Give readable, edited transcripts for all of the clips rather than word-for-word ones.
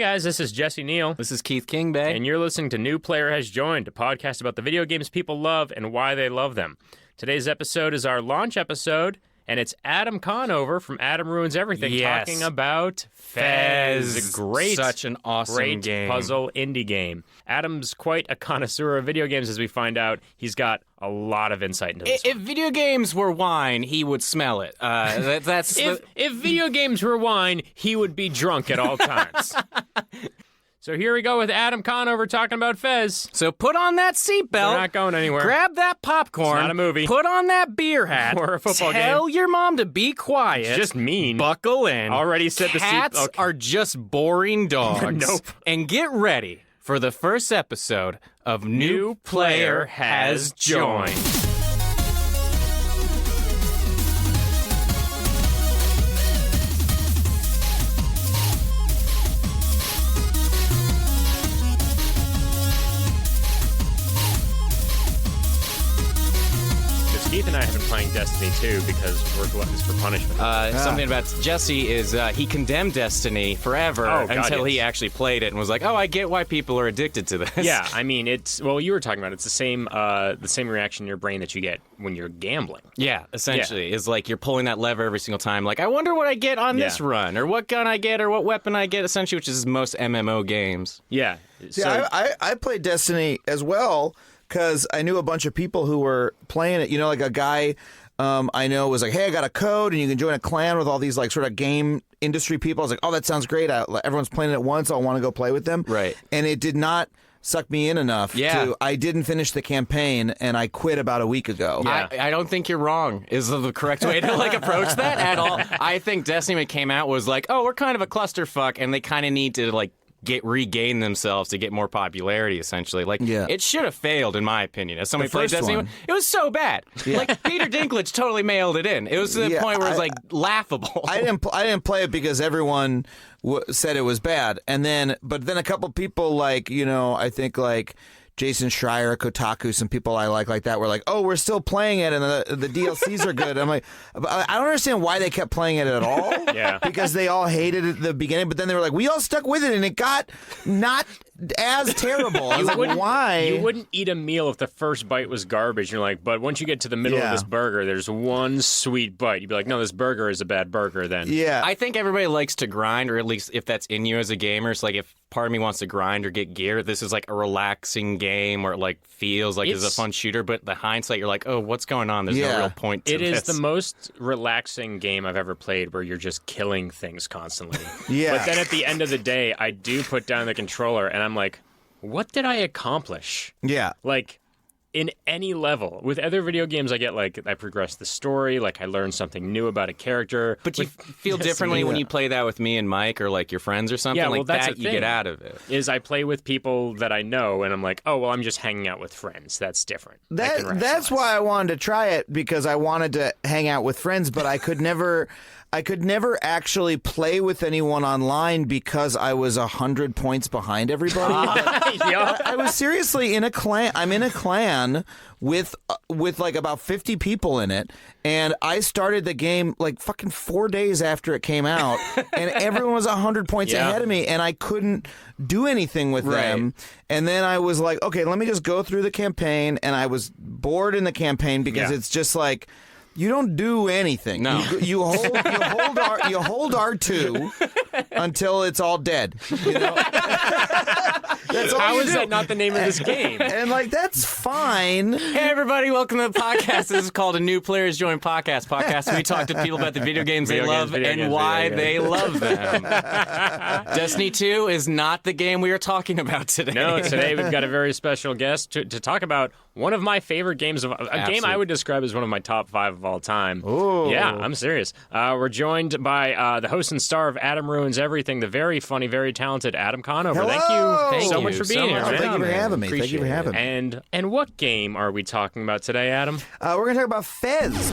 guys, this is Jesse Neal. This is Keith Kingbay. And you're listening to New Player Has Joined, a podcast about the video games people love and why they love them. Today's episode is our launch episode, and it's Adam Conover from Adam Ruins Everything talking about Fez. Great, such an awesome game. Puzzle indie game. Adam's quite a connoisseur of video games, as we find out. He's got a lot of insight into this. If video games were wine, he would smell it. If video games were wine, he would be drunk at all times. So here we go with Adam Conover talking about Fez. So put on that seatbelt. We're not going anywhere. Grab that popcorn. It's not a movie. Put on that beer hat. Or a football game. Tell your mom to be quiet. It's just mean. Buckle in. Already said the seat. Cats are just boring dogs. Nope. And get ready for the first episode of New Player Has Joined. Keith and I have been playing Destiny 2 because we're gluttons for punishment. Something about Jesse is he condemned Destiny forever until he actually played it and was like, oh, I get why people are addicted to this. Yeah, I mean, you were talking about it's the same reaction in your brain that you get when you're gambling. Yeah, essentially. It's like you're pulling that lever every single time. Like, I wonder what I get on this run, or what gun I get, or what weapon I get, essentially, which is most MMO games. Yeah. I played Destiny as well, because I knew a bunch of people who were playing it. You know, like a guy I know was like, hey, I got a code, and you can join a clan with all these like sort of game industry people. I was like, oh, that sounds great. Everyone's playing it at once. I want to go play with them. Right. And it did not suck me in enough. Yeah. I didn't finish the campaign, and I quit about a week ago. Yeah. I don't think you're wrong is the correct way to like approach that at all. I think Destiny, when it came out, was like, oh, we're kind of a clusterfuck, and they kind of need to like regain themselves to get more popularity, essentially. Like, it should have failed, in my opinion. As somebody played Destiny, it was so bad. Yeah. Like, Peter Dinklage totally mailed it in. It was to the point where it was, like, laughable. I didn't play it because everyone said it was bad. But then a couple people, like, you know, I think, like, Jason Schreier, Kotaku, some people I like that were like, oh, we're still playing it, and the DLCs are good. I'm like, I don't understand why they kept playing it at all. Yeah. Because they all hated it at the beginning, but then they were like, we all stuck with it, and it got not as terrible. I was like, why? You wouldn't eat a meal if the first bite was garbage. You're like, but once you get to the middle of this burger, there's one sweet bite. You'd be like, no, this burger is a bad burger then. Yeah. I think everybody likes to grind, or at least if that's in you as a gamer. It's like if part of me wants to grind or get gear, this is like a relaxing game where it like feels like it's a fun shooter, but the hindsight, you're like, oh, what's going on? There's no real point to this. It is the most relaxing game I've ever played where you're just killing things constantly. Yeah. But then at the end of the day, I do put down the controller and I'm like, what did I accomplish? Yeah. Like, in any level. With other video games, I get, like, I progress the story, like, I learn something new about a character. But you feel differently when you play that with me and Mike or, like, your friends or something? Yeah, well, like that's that the you thing, get out of it. Is I play with people that I know, and I'm like, oh, well, I'm just hanging out with friends. That's different. That's why I wanted to try it, because I wanted to hang out with friends, but I could never actually play with anyone online because I was 100 points behind everybody. I was seriously in a clan. I'm in a clan with like about 50 people in it, and I started the game like fucking 4 days after it came out, and everyone was 100 points ahead of me, and I couldn't do anything with them. And then I was like, okay, let me just go through the campaign, and I was bored in the campaign because it's just like, you don't do anything. No. You hold R2 until it's all dead. You know? That's all How you is do. that not the name of this game? And like, that's fine. Hey everybody, welcome to the podcast. This is called a New Players Join podcast. We talk to people about the video games they love and why they love them. Destiny 2 is not the game we are talking about today. No, today we've got a very special guest to talk about one of my favorite games, a game I would describe as one of my top 5 of all time. Ooh. Yeah, I'm serious. We're joined by the host and star of Adam Ruins Everything, the very funny, very talented Adam Conover. Hello. Thank you so much for being here, man. Thank you for having me. Appreciate Thank you for having me. And what game are we talking about today, Adam? We're going to talk about Fez.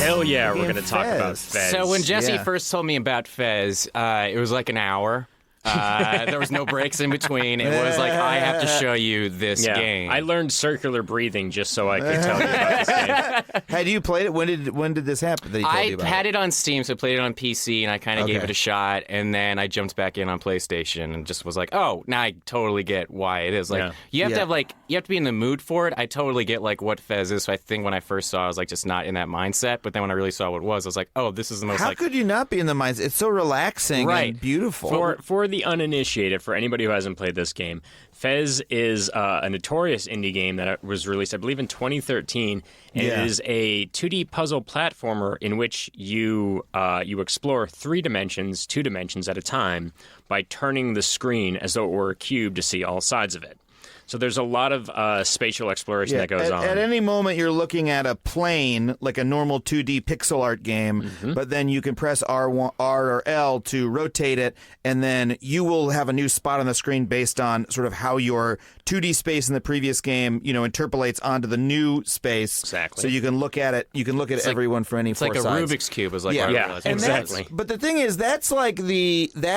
Hell yeah, we're going to talk about Fez. So when Jesse first told me about Fez, it was like an hour. There was no breaks in between. It was like, I have to show you this game. I learned circular breathing just so I could tell you about this game. Had you played it? When did this happen? That he told you about had it on Steam, so I played it on PC, and I kind of gave it a shot, and then I jumped back in on PlayStation and just was like, oh, now I totally get why it is. Like, you have to have you have to be in the mood for it. I totally get like what Fez is. So I think when I first saw it, I was like just not in that mindset. But then when I really saw what it was, I was like, oh, this is the most How could you not be in the mindset? It's so relaxing and beautiful. For the uninitiated, for anybody who hasn't played this game, Fez is a notorious indie game that was released, I believe, in 2013, and it is a 2D puzzle platformer in which you explore 3 dimensions, 2 dimensions at a time, by turning the screen as though it were a cube to see all sides of it. So there's a lot of spatial exploration that goes on. At any moment, you're looking at a plane, like a normal 2D pixel art game, but then you can press R or L to rotate it, and then you will have a new spot on the screen based on sort of how your 2D space in the previous game, interpolates onto the new space. Exactly. So you can look at it. You can look at everyone from any 4 sides. It's like a Rubik's Cube. Is like exactly. But the thing is, that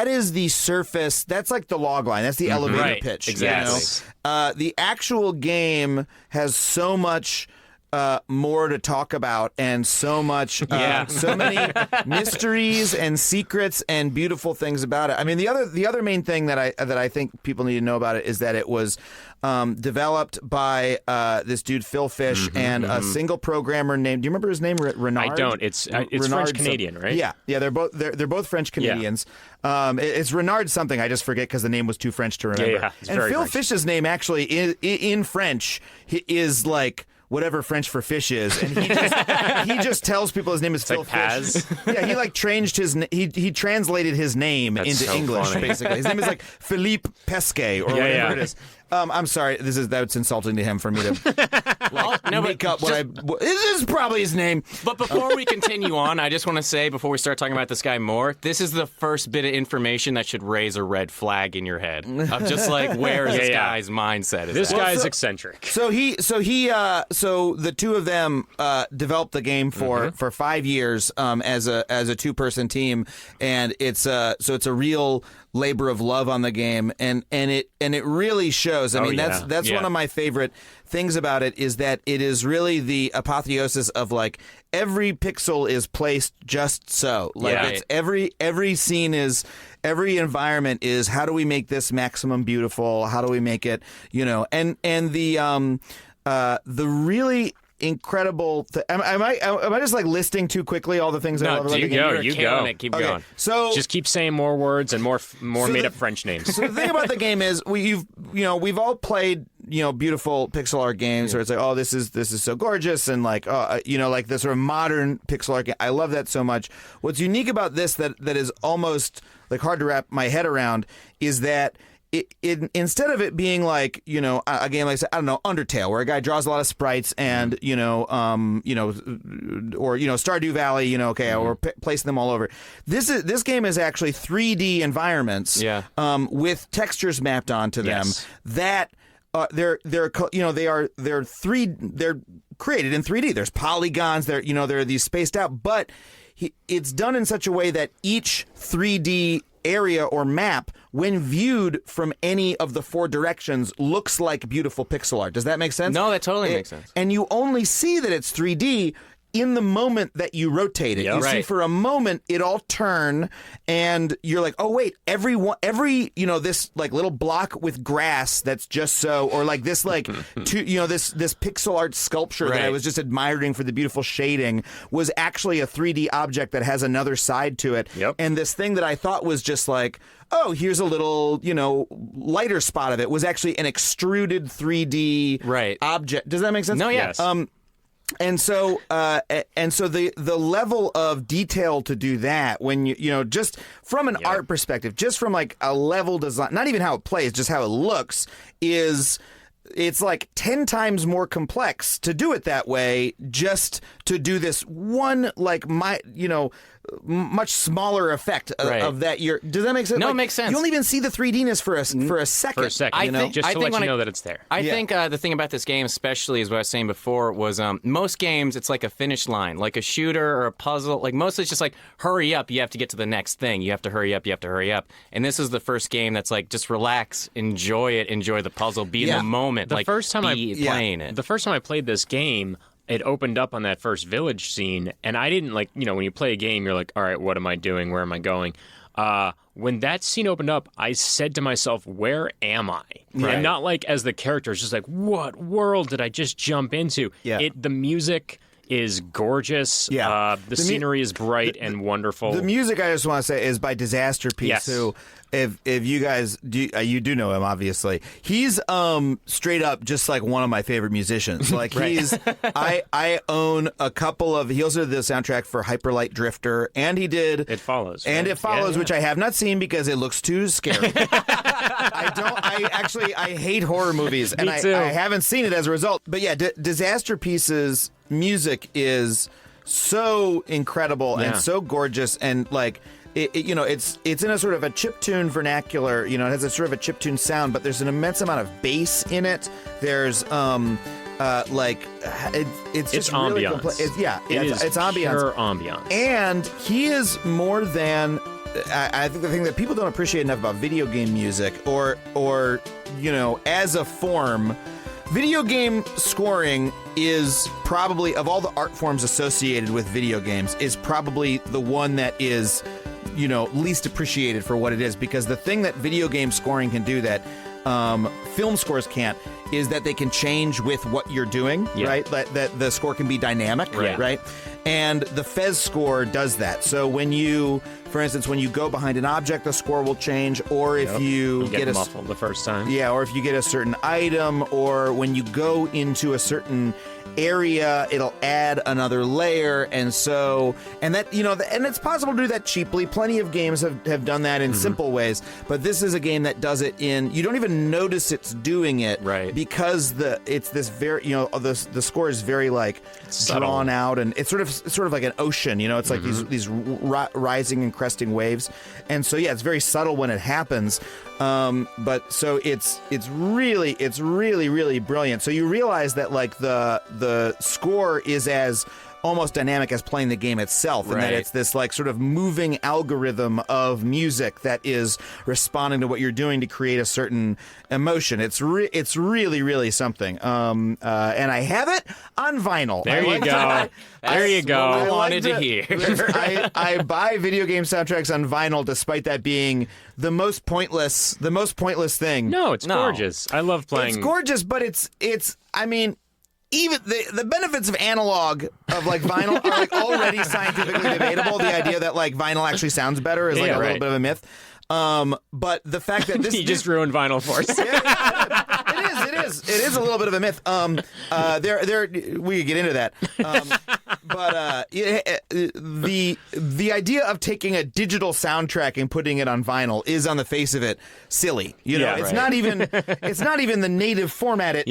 is the surface. That's like the log line. That's the elevator pitch. Exactly. The actual game has so much more to talk about, and so much, so many mysteries and secrets and beautiful things about it. I mean, the other main thing that I think people need to know about it is that it was developed by this dude Phil Fish and a single programmer named. Do you remember his name? Renard. I don't. It's French Canadian, right? Yeah. They're both French Canadians. Yeah. It's Renard something. I just forget because the name was too French to remember. Yeah, and Phil French. Fish's name actually in French is like whatever French for fish is, and he just tells people his name is Phil Fish. Yeah, he like changed he translated his name into English basically. His name is like Philippe Pesquet or whatever it is. I'm sorry, that's insulting to him for me to make up this is probably his name. But before we continue on, I just want to say, before we start talking about this guy more, this is the first bit of information that should raise a red flag in your head of just like, where is this guy's mindset? This guy's eccentric. So the two of them developed the game for 5 years as a 2-person team, and it's a real labor of love on the game, and it really shows. I mean, that's one of my favorite things about it, is that it is really the apotheosis of like every pixel is placed just so. Like it's every scene is, every environment is, how do we make this maximum beautiful? How do we make it, and the really incredible. Am I just like listing too quickly all the things I love about the game? You go. Keep going. So just keep saying more words and more made up French names. So the thing about the game is we've all played beautiful pixel art games where it's like, oh, this is so gorgeous, and like like the sort of modern pixel art game. I love that so much. What's unique about this that is almost like hard to wrap my head around is that it instead of it being like a game like, I don't know, Undertale, where a guy draws a lot of sprites and or Stardew Valley, or placing them all over. This game is actually 3D environments with textures mapped onto them that they're created in 3D. There's polygons. There are these spaced out, but it's done in such a way that each 3D area or map, when viewed from any of the 4 directions, looks like beautiful pixel art. Does that make sense? No, that totally makes sense. And you only see that it's 3D in the moment that you rotate it. You see for a moment it all turn, and you're like, oh wait, every this like little block with grass that's just so, or like this like this pixel art sculpture that I was just admiring for the beautiful shading was actually a 3D object that has another side to it. And this thing that I thought was just like, oh, here's a little, lighter spot of it, was actually an extruded 3D object. Does that make sense? No, yes. And so the level of detail to do that, when just from an art perspective, just from like a level design, not even how it plays, just how it looks, it's like 10 times more complex to do it that way, just to do this one, like much smaller effect of that. Does that make sense? No, it makes sense. You only even see the 3D-ness for a second. For a second, I think- just I to think let when you I- know that it's there. I think the thing about this game, especially, is what I was saying before, was most games, it's like a finish line. Like a shooter or a puzzle. Like, mostly it's just like, hurry up, you have to get to the next thing. You have to hurry up, you have to hurry up. And this is the first game that's like, just relax, enjoy it, enjoy the puzzle, be in the moment. The first time playing it. The first time I played this game, it opened up on that first village scene, and I didn't like, when you play a game, you're like, all right, what am I doing? Where am I going? When that scene opened up, I said to myself, where am I? Right. And not like as the character, it's just like, what world did I just jump into? Yeah. The music is gorgeous. Yeah. The scenery is bright and wonderful. The music, I just want to say, is by Disaster Piece, Yes. who, if you guys do, you do know him, obviously. He's straight up just like one of my favorite musicians. Like he's, I own a couple of. He also did the soundtrack for Hyperlight Drifter, and he did It Follows. and right? It Follows, Yeah. which I have not seen because it looks too scary. I hate horror movies, and Me too. I haven't seen it as a result. But yeah, Disaster Piece's music is so incredible and so gorgeous, and like it's in a sort of a chiptune vernacular. It has a sort of a chiptune sound, but there's an immense amount of bass in it. There's it's just really ambiance. complex. It's It's ambiance. pure ambiance. And he is more than I think the thing that people don't appreciate enough about video game music or as a form. Video game scoring is probably, of all the art forms associated with video games, is probably the one that is, least appreciated for what it is. Because the thing that video game scoring can do that film scores can't is that they can change with what you're doing, right? That the score can be dynamic, right? And the Fez score does that. So when you, for instance, when you go behind an object, the score will change, or if you get muffled the first time. Yeah, or if you get a certain item, or when you go into a certain area, it'll add another layer, and that and it's possible to do that cheaply. Plenty of games have done that in simple ways, but this is a game that does it you don't even notice it's doing it, right? Because it's this very the score is very like drawn out, and it's sort of like an ocean. It's like these rising and cresting waves, and so it's very subtle when it happens. But so it's really really brilliant. So you realize that like the score is as almost dynamic as playing the game itself, and that it's this like sort of moving algorithm of music that is responding to what you're doing to create a certain emotion. It's really really something. And I have it on vinyl. There you go. There you go. I wanted to hear. I buy video game soundtracks on vinyl, despite that being the most pointless thing. No, it's gorgeous. I love playing. It's gorgeous, but it's. I mean, even the benefits of analog of like vinyl are like already scientifically debatable. The idea that like vinyl actually sounds better is like a little bit of a myth. But the fact that you just ruined vinyl for us. It is a little bit of a myth. We could get into that. The idea of taking a digital soundtrack and putting it on vinyl is, on the face of it, silly. It's not even the native format it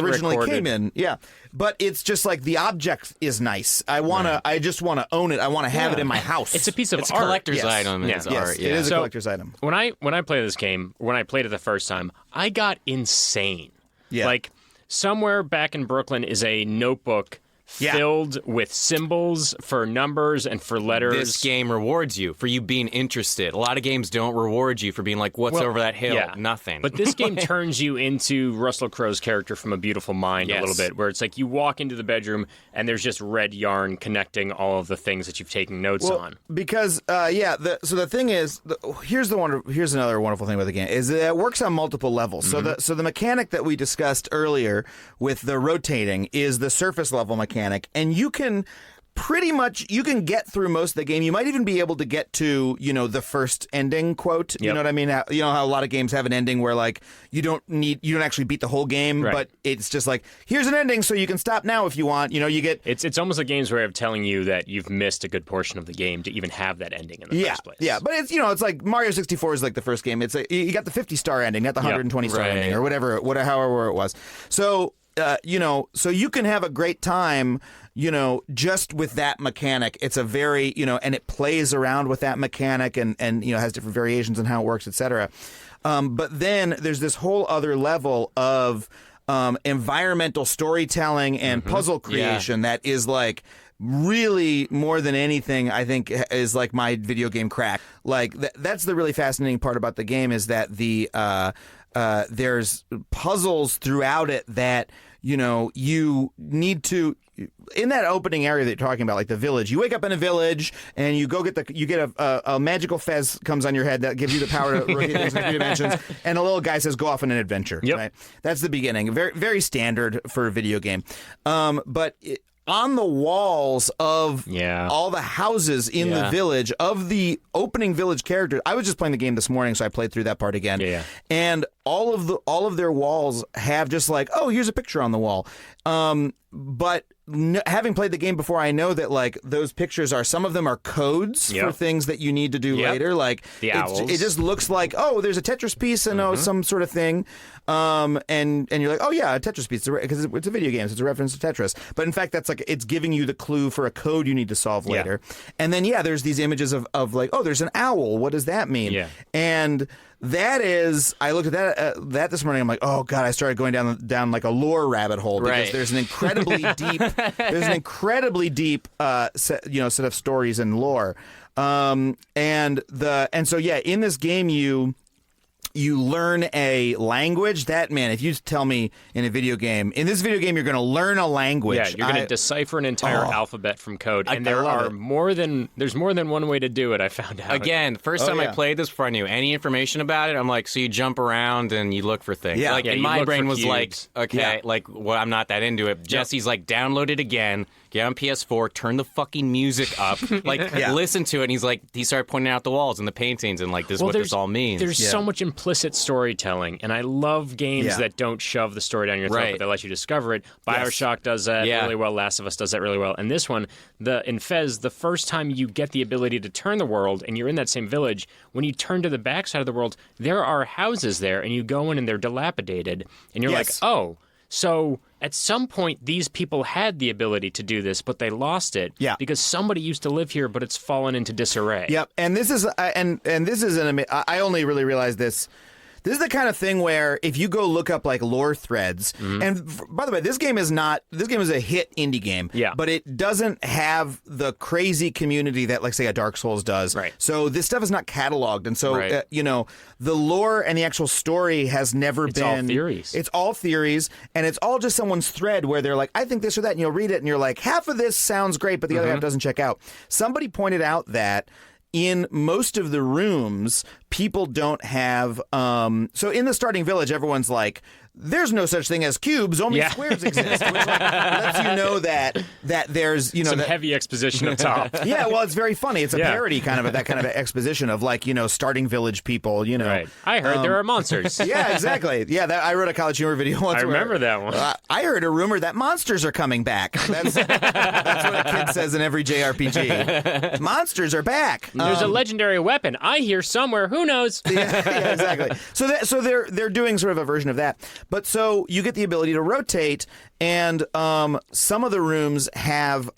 originally came in. Yeah. But it's just like the object is nice. I just want to own it. I want to have it in my house. It's a piece of It's art. a collector's item. Yes, Art. it is a collector's item. When I play this game, when I played it the first time, I got insane. Yeah. Like somewhere back in Brooklyn is a notebook filled with symbols for numbers and for letters. This game rewards you for you being interested. A lot of games don't reward you for being like, what's over that hill? Yeah. Nothing. But this game turns you into Russell Crowe's character from A Beautiful Mind a little bit, where it's like you walk into the bedroom and there's just red yarn connecting all of the things that you've taken notes on. Because so the thing is, here's another wonderful thing about the game is that it works on multiple levels. So the mechanic that we discussed earlier with the rotating is the surface level mechanic, and you can pretty much get through most of the game. You might even be able to get to the first ending quote. You know what I mean? How a lot of games have an ending where like you don't actually beat the whole game, but it's just like, here's an ending, so you can stop now if you want. You get it's almost a game's way of telling you that you've missed a good portion of the game to even have that ending in the first place. Yeah, but it's it's like Mario 64 is like the first game. It's you got the 50-star ending, not the 120-star ending or however it was. So so you can have a great time, just with that mechanic. It's a very, and it plays around with that mechanic and has different variations on how it works, etc. But then there's this whole other level of environmental storytelling and puzzle creation that is like really more than anything, I think, is like my video game crack. Like that's the really fascinating part about the game is that there's puzzles throughout it that you need to. In that opening area that you're talking about, like the village, you wake up in a village and you go get a magical fez comes on your head that gives you the power to rotate things in 3 dimensions, and a little guy says, "Go off on an adventure." Yep. Right? That's the beginning. Very, very standard for a video game. On the walls of all the houses in the village, of the opening village characters, I was just playing the game this morning, so I played through that part again. Yeah. And all of their walls have just like, oh, here's a picture on the wall. But having played the game before, I know that like those pictures some of them are codes for things that you need to do later. Like the owls. It just looks like, oh, there's a Tetris piece and some sort of thing. And you're like, oh yeah, a Tetris piece, because it's a video game, so it's a reference to Tetris. But in fact, that's like it's giving you the clue for a code you need to solve later. And then there's these images of like, oh, there's an owl. What does that mean? Yeah. And that is, I looked at that this morning. I'm like, oh god, I started going down like a lore rabbit hole because there's an incredibly deep set of stories and lore. And so in this game you learn a language that, man, if you tell me in this video game you're going to learn a language. Yeah, you're going to decipher an entire alphabet from code. And there's more than one way to do it, I found out. Again, first time I played this before I knew any information about it, I'm like, so you jump around and you look for things. Yeah. Like, and my brain was like, okay, well, I'm not that into it. Jesse's like, download it again. Get on PS4, turn the fucking music up, listen to it. And he started pointing out the walls and the paintings and like, this is what this all means. There's so much implicit storytelling, and I love games that don't shove the story down your throat, but they let you discover it. BioShock does that really well. Last of Us does that really well. And this one, in Fez, the first time you get the ability to turn the world, and you're in that same village, when you turn to the backside of the world, there are houses there, and you go in and they're dilapidated, and you're like, oh. So at some point, these people had the ability to do this, but they lost it because somebody used to live here, but it's fallen into disarray. Yep, and this is I only really realized this. This is the kind of thing where if you go look up like lore threads, and by the way, this game is a hit indie game, but it doesn't have the crazy community that like say a Dark Souls does. Right. So this stuff is not cataloged, and so the lore and the actual story has never been. It's all theories. It's all theories, and it's all just someone's thread where they're like, I think this or that, and you'll read it, and you're like, half of this sounds great, but the other half doesn't check out. Somebody pointed out that in most of the rooms, people don't have. So in the starting village, everyone's like, there's no such thing as cubes, only squares exist. Which lets you know that there's some heavy exposition up top. Yeah, well, it's very funny. It's a parody kind of that kind of exposition of like starting village people. Right. I heard there are monsters. Yeah, exactly. Yeah, I wrote a College Humor video once. I remember that one. I heard a rumor that monsters are coming back. That's what a kid says in every JRPG. Monsters are back. There's a legendary weapon I hear somewhere. Who knows? Yeah, exactly. So they're doing sort of a version of that. But so you get the ability to rotate, and some of the rooms have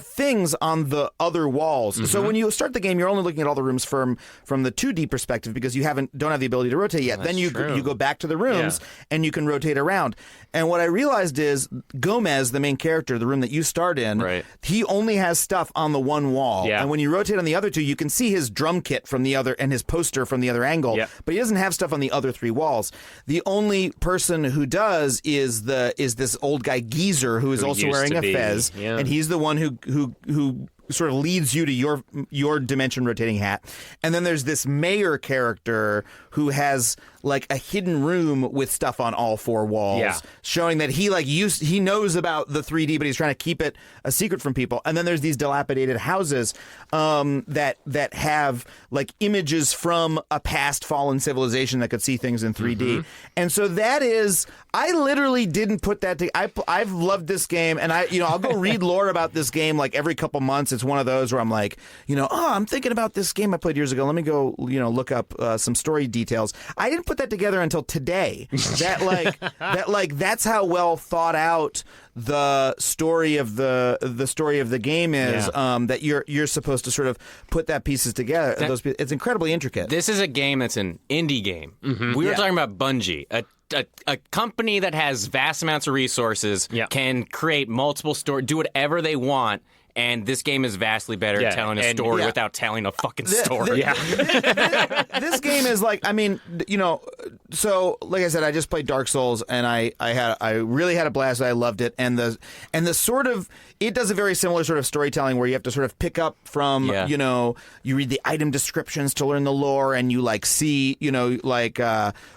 things on the other walls. So when you start the game, you're only looking at all the rooms from the 2D perspective because you don't have the ability to rotate yet. Then you go back to the rooms and you can rotate around. And what I realized is Gomez, the main character, the room that you start in, he only has stuff on the one wall. Yeah. And when you rotate on the other two, you can see his drum kit from the other and his poster from the other angle. Yeah. But he doesn't have stuff on the other 3 walls. The only person who does is this old guy Geezer who is also wearing a fez, and he's the one who sort of leads you to your dimension rotating hat. And then there's this mayor character who has like a hidden room with stuff on all 4 walls, showing that he knows about the 3D, but he's trying to keep it a secret from people. And then there's these dilapidated houses that have like images from a past fallen civilization that could see things in 3D. And so I literally didn't put that together. I've loved this game, and I'll go read lore about this game like every couple months. it's one of those where I'm like, I'm thinking about this game I played years ago. Let me go, look up some story details. I didn't put that together until today. That's how well thought out the story of the game is. That you're supposed to sort of put that pieces together. It's incredibly intricate. This is a game that's an indie game. Mm-hmm. We were talking about Bungie, a company that has vast amounts of resources, can create multiple stories, do whatever they want. And this game is vastly better at telling a story without telling a fucking story. This game is like, so like I said, I just played Dark Souls, and I really had a blast. I loved it, and the sort of, it does a very similar sort of storytelling where you have to sort of pick up from, you read the item descriptions to learn the lore, and you like see,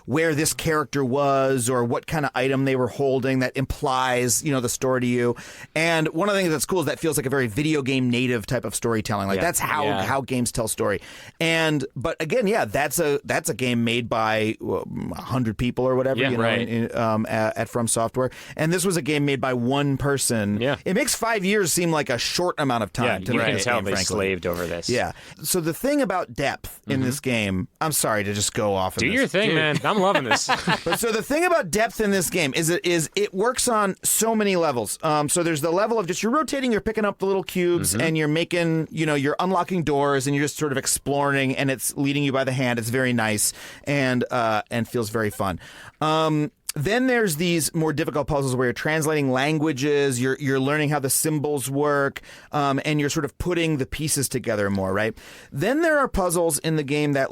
where this character was or what kind of item they were holding that implies, the story to you. And one of the things that's cool is that feels like a very video game native type of storytelling. Like that's how games tell story. But again, that's a game made by 100 people or whatever, at From Software. And this was a game made by one person. Yeah. It makes 5 years seem like a short amount of time. You can tell they slaved over this. Yeah. So the thing about depth in this game, I'm sorry to just go off. Do your thing, man. I'm loving this. But so the thing about depth in this game is it works on so many levels. So there's the level of just you're rotating, you're picking up the little cubes, and you're making, you're unlocking doors, and you're just sort of exploring, and it's leading you by the hand. It's very nice and feels very fun. Then there's these more difficult puzzles where you're translating languages, you're learning how the symbols work, and you're sort of putting the pieces together more, right? Then there are puzzles in the game that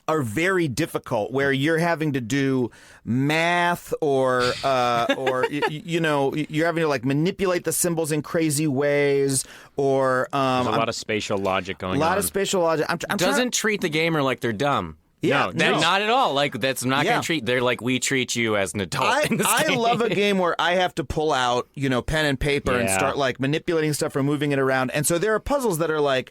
are very difficult, where you're having to do math or you're having to manipulate the symbols in crazy ways, or there's a lot of spatial logic going on. A lot of spatial logic. Doesn't treat the gamer like they're dumb. Yeah, no, not at all. That's not going to treat. They're like, we treat you as an adult. I love a game where I have to pull out, pen and paper and start manipulating stuff or moving it around. And so there are puzzles that are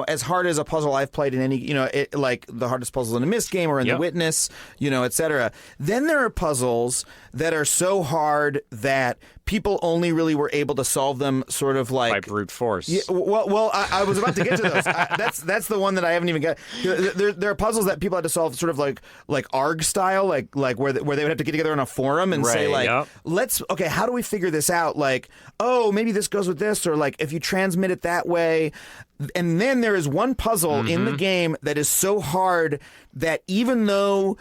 as hard as a puzzle I've played in any, like the hardest puzzles in a Myst game or in The Witness, etc. Then there are puzzles that are so hard that people only really were able to solve them sort of by brute force. Yeah, well, I was about to get to those. That's the one that I haven't even got. There are puzzles that people had to solve sort of like ARG style, like where they would have to get together on a forum and say how do we figure this out? Maybe this goes with this, or if you transmit it that way. And then there is one puzzle in the game that is so hard that even though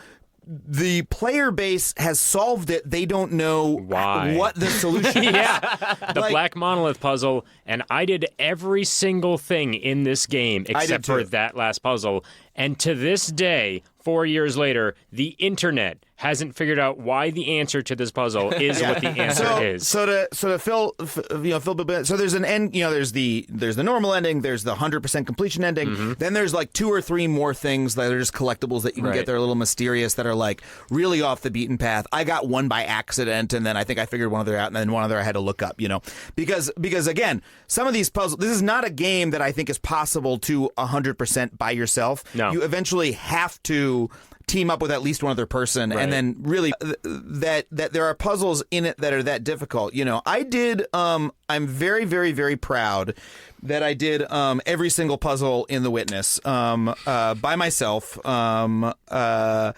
the player base has solved it, they don't know what the solution is. The Black Monolith puzzle, and I did every single thing in this game except for that last puzzle. And to this day, 4 years later, the internet hasn't figured out why the answer to this puzzle is what the answer is. So to fill, so there's an end. There's the normal ending. There's the 100% completion ending. Then there's 2 or 3 more things that are just collectibles that you can get. They're a little mysterious, that are really off the beaten path. I got one by accident, and then I think I figured one other out, and then one other I had to look up. Because again, some of these puzzles. This is not a game that I think is possible to 100% by yourself. No. You eventually have to team up with at least one other person, and then really that there are puzzles in it that are that difficult. I did. I'm very, very, very proud that I did every single puzzle in The Witness by myself. I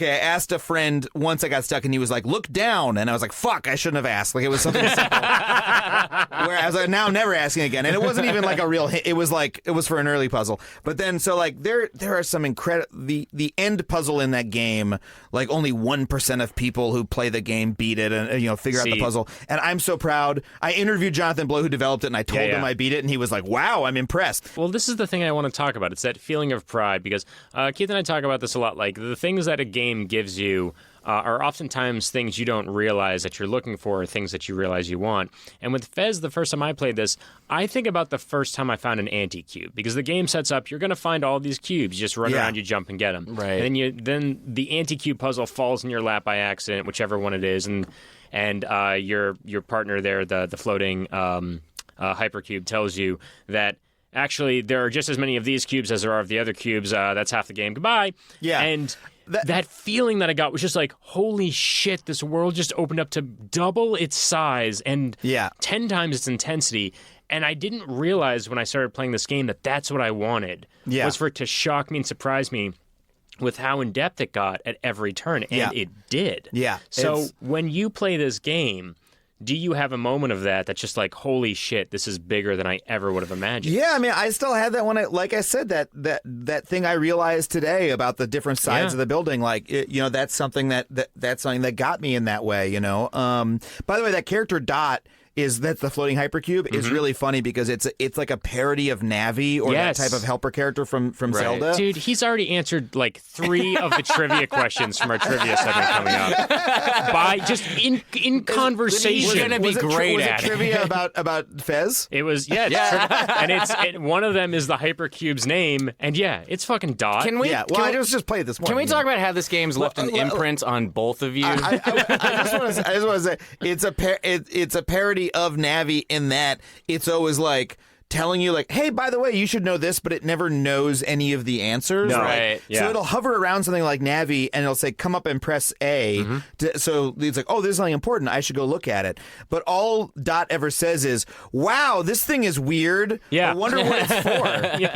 asked a friend once I got stuck, and he was like, "Look down," and I was like, "Fuck, I shouldn't have asked." It was something simple. Where I was like, "Now I'm never asking again," and it wasn't even a real hit. It was for an early puzzle. But then there are some incredible the end puzzle in that game. Only 1% of people who play the game beat it and figure out the puzzle. And I'm so proud. I interviewed Jonathan Blow, who developed it, and I told him I beat it, and he was like, "Wow, I'm impressed." Well, this is the thing I want to talk about. It's that feeling of pride, because Keith and I talk about this a lot. The things that a game gives you are oftentimes things you don't realize that you're looking for, or things that you realize you want. And with Fez, the first time I played this, I think about the first time I found an anti-cube, because the game sets up, you're going to find all these cubes. You just run around, you jump and get them. Right. And then the anti-cube puzzle falls in your lap by accident, whichever one it is, and your partner there, the floating hypercube, tells you that actually there are just as many of these cubes as there are of the other cubes. That's half the game. Goodbye. Yeah. And that feeling that I got was just like, holy shit, this world just opened up to double its size and 10 times its intensity. And I didn't realize when I started playing this game that that's what I wanted, was for it to shock me and surprise me with how in-depth it got at every turn, and it did. Yeah. So when you play this game, do you have a moment of that's just like, holy shit, this is bigger than I ever would have imagined? Yeah, I mean, I still had that when like I said, that thing I realized today about the different sides of the building. Like, that's something that's something that got me in that way, By the way, that character Dot, that's the floating hypercube, is really funny because it's like a parody of Navi or that type of helper character from Zelda. Dude, he's already answered like 3 of the trivia questions from our trivia segment coming up. By just in conversation. We're gonna be great was at it. Trivia about Fez? It was, and one of them is the hypercube's name, and it's fucking Dot. I just played this morning. Can we talk about how this game's left an imprint on both of you? I just want to say it's a parody of Navi in that it's always like telling you like, hey, by the way, you should know this, but it never knows any of the answers. No. Right. So it'll hover around something like Navi and it'll say, come up and press A. So it's like, oh, this is something important. I should go look at it. But all Dot ever says is, wow, this thing is weird. Yeah. I wonder what it's for.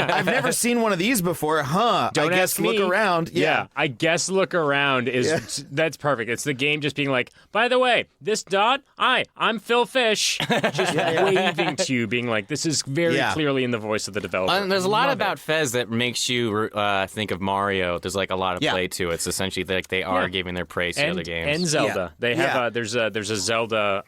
I've never seen one of these before. Don't I guess ask me. Look around. I guess look around that's perfect. It's the game just being like, by the way, this Dot, I'm Phil Fish. Just waving to you, being like, this is very clearly in the voice of the developer. There's a lot about Fez that makes you think of Mario. There's like a lot of play to it. It's essentially like they are giving their praise to other games. And Zelda. They have there's a Zelda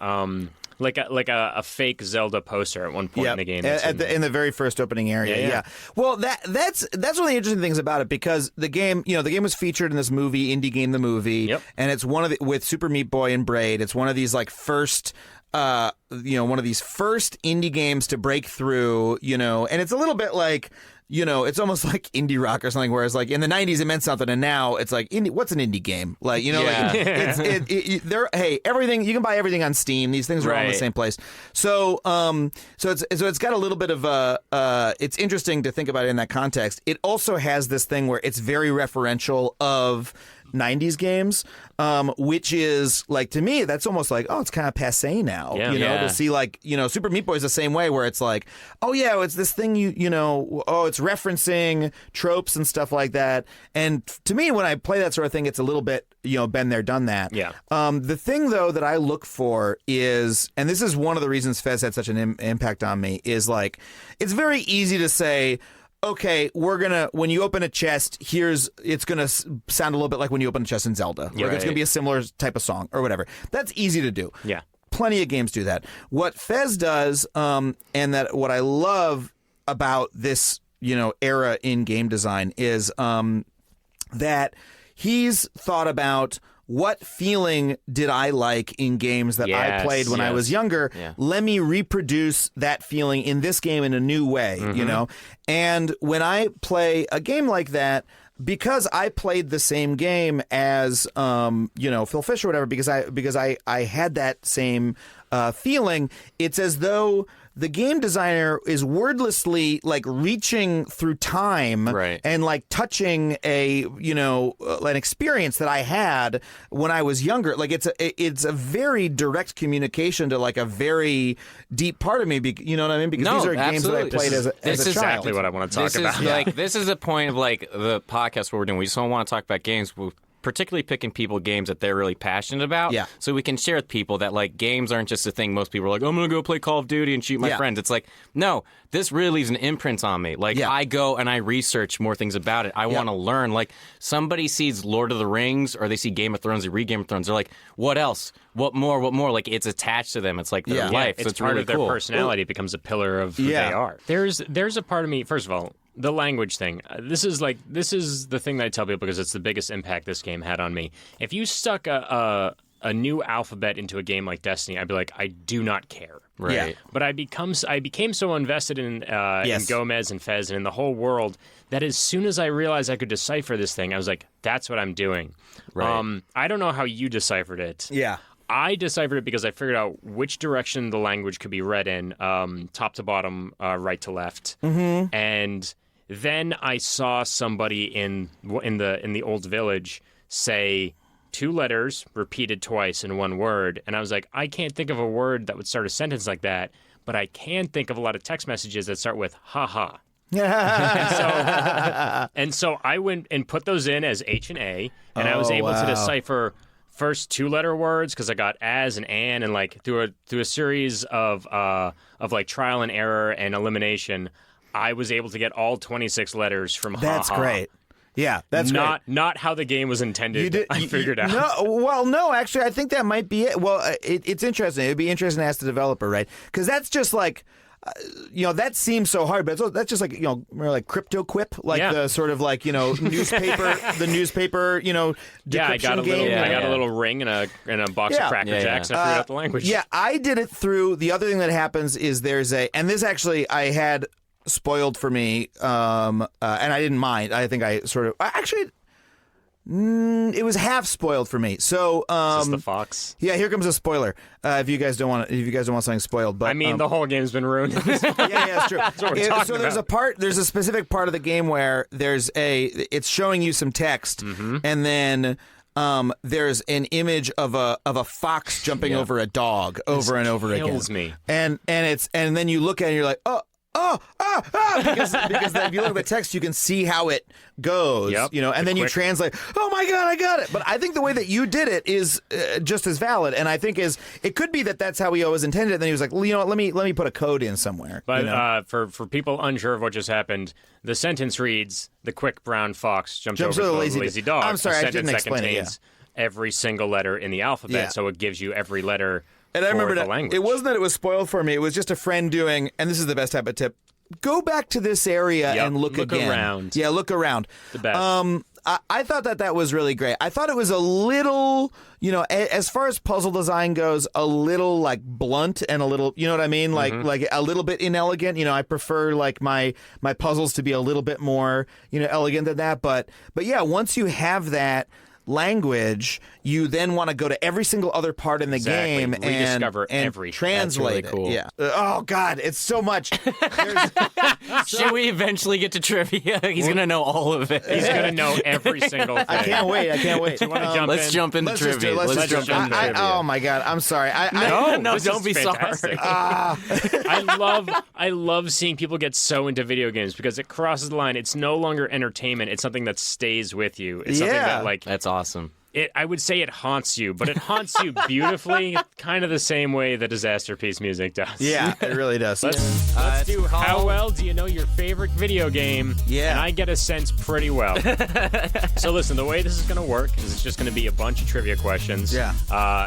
like a fake Zelda poster at one point in the game. In the very first opening area. Yeah. Well, that's one of the interesting things about it because the game was featured in this movie, Indie Game the Movie, and it's one of with Super Meat Boy and Braid. It's one of these like first one of these first indie games to break through, and it's a little bit like, it's almost like indie rock or something, whereas like in the 90s it meant something, and now it's like, what's an indie game? Like, hey, everything, you can buy everything on Steam. These things are all in the same place. So it's got a little bit of it's interesting to think about it in that context. It also has this thing where it's very referential of 90s games, which is like, to me, that's almost like, it's kind of passe now, to see like, Super Meat Boy is the same way where it's like, it's this thing it's referencing tropes and stuff like that. And to me, when I play that sort of thing, it's a little bit, been there, done that. Yeah. The thing though that I look for is, and this is one of the reasons Fez had such an impact on me, is like, it's very easy to say, okay, when you open a chest, it's gonna sound a little bit like when you open a chest in Zelda. Like it's gonna be a similar type of song or whatever. That's easy to do. Yeah. Plenty of games do that. What Fez does, and that what I love about this, era in game design is that he's thought about what feeling did I like in games that I played when I was younger? Yeah. Let me reproduce that feeling in this game in a new way, And when I play a game like that, because I played the same game as Phil Fish or whatever, because I had that same feeling, it's as though the game designer is wordlessly like reaching through time and like touching an experience that I had when I was younger. Like it's a very direct communication to like a very deep part of me. You know what I mean? Because these are games that I played as a child. This is exactly what I want to talk about. This is a point of like the podcast where we're doing. We just don't want to talk about games. Particularly picking people games that they're really passionate about. Yeah. So we can share with people that like games aren't just a thing most people are like, I'm going to go play Call of Duty and shoot my friends. It's like, no, this really leaves an imprint on me. Like I go and I research more things about it. I want to learn. Like somebody sees Lord of the Rings or they see Game of Thrones, they read Game of Thrones. They're like, what else? What more? What more? Like it's attached to them. It's like their life. It's so part really of their cool. personality. It becomes a pillar of who they are. There's a part of me, first of all, the language thing. This is the thing that I tell people because it's the biggest impact this game had on me. If you stuck a new alphabet into a game like Destiny, I'd be like, I do not care. Right. Yeah. But I became so invested in Gomez and Fez and in the whole world that as soon as I realized I could decipher this thing, I was like, that's what I'm doing. Right. I don't know how you deciphered it. Yeah. I deciphered it because I figured out which direction the language could be read in, top to bottom, right to left, and then I saw somebody in the old village say 2 letters repeated twice in one word. And I was like, I can't think of a word that would start a sentence like that, but I can think of a lot of text messages that start with ha-ha. and so I went and put those in as H and A, and I was able to decipher first 2-letter words because I got as and an, and like through a series of like trial and error and elimination, I was able to get all 26 letters from ha-ha. That's great. Yeah, that's not how the game was intended. I figured out. No, actually, I think that might be it. Well, it's interesting. It'd be interesting to ask the developer, right? Because that's just like. That seems so hard, but that's just like, more like crypto quip, like the sort of like, newspaper, the newspaper, decryption game. I got a little ring and a box of Cracker Jacks, and I figured out the language. Yeah, I did it through, the other thing that happens is and this actually I had spoiled for me, and I didn't mind. I think I sort of, actually, it was half spoiled for me. So, is this the fox? Yeah, here comes a spoiler. If you guys don't want something spoiled, but I mean, the whole game's been ruined. yeah, it's true. So there's a specific part of the game where it's showing you some text, and then there's an image of a fox jumping over a dog over and over again. Kills me. And then you look at it and you're like, because if you look at the text, you can see how it goes, and then you translate, oh my God, I got it. But I think the way that you did it is just as valid, and I think it could be that that's how he always intended it. And then he was like, well, let me put a code in somewhere. But for people unsure of what just happened, the sentence reads, the quick brown fox jumps over the lazy dog. I'm sorry, I didn't explain it. Contains every single letter in the alphabet, so it gives you every letter. And I remember the language. It wasn't that it was spoiled for me. It was just a friend doing, and this is the best type of tip. Go back to this area and look again. Look around. Yeah, look around. The best. I thought that was really great. I thought it was a little, as far as puzzle design goes, a little like blunt and a little, you know what I mean? Like a little bit inelegant. I prefer like my puzzles to be a little bit more, elegant than that. But yeah, once you have that language, you then want to go to every single other part in the game and translate it. Cool. Yeah. Oh God, it's so much. Should we eventually get to trivia? He's gonna know all of it. He's gonna know every single thing. I can't wait. Do you want to let's jump into trivia. Let's jump into trivia. Oh my God, I'm sorry. No, don't be sorry. I love seeing people get so into video games because it crosses the line. It's no longer entertainment. It's something that stays with you. It's something that that's awesome. I would say it haunts you, but it haunts you beautifully, kind of the same way the Disaster Piece music does. Yeah, it really does. Let's do How Well Do You Know Your Favorite Video Game? Yeah. And I get a sense pretty well. So listen, the way this is going to work is it's just going to be a bunch of trivia questions. Yeah.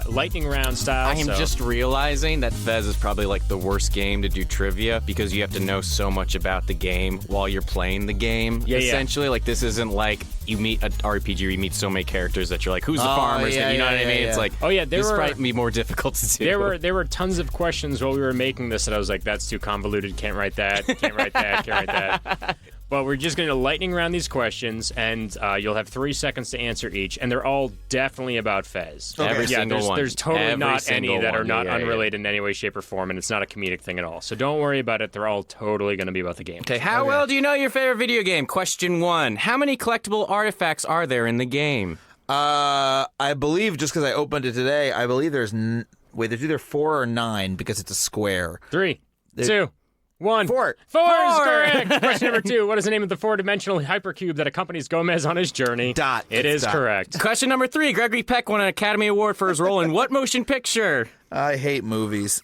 Lightning round style. I am just realizing that Fez is probably like the worst game to do trivia because you have to know so much about the game while you're playing the game. Yeah, essentially, like this isn't like you meet an RPG where you meet so many characters that you're like, who's the farmers? You know what I mean? It's like, this might be more difficult to do. There were tons of questions while we were making this that I was like, that's too convoluted. Can't write that. Can't write that. Can't write that. But we're just going to lightning round these questions, and you'll have 3 seconds to answer each, and they're all definitely about Fez. Okay. Every single one. There's totally not any that are not unrelated in any way, shape, or form, and it's not a comedic thing at all. So don't worry about it. They're all totally going to be about the game. Okay, how well do you know your favorite video game? Question 1. How many collectible artifacts are there in the game? I believe, just because I opened it today, I believe there's either 4 or 9 because it's a square. 3, 2, 1. 4. 4 is correct. Question number 2. What is the name of the 4-dimensional hypercube that accompanies Gomez on his journey? Dot. It is correct. Question number 3. Gregory Peck won an Academy Award for his role in what motion picture? I hate movies.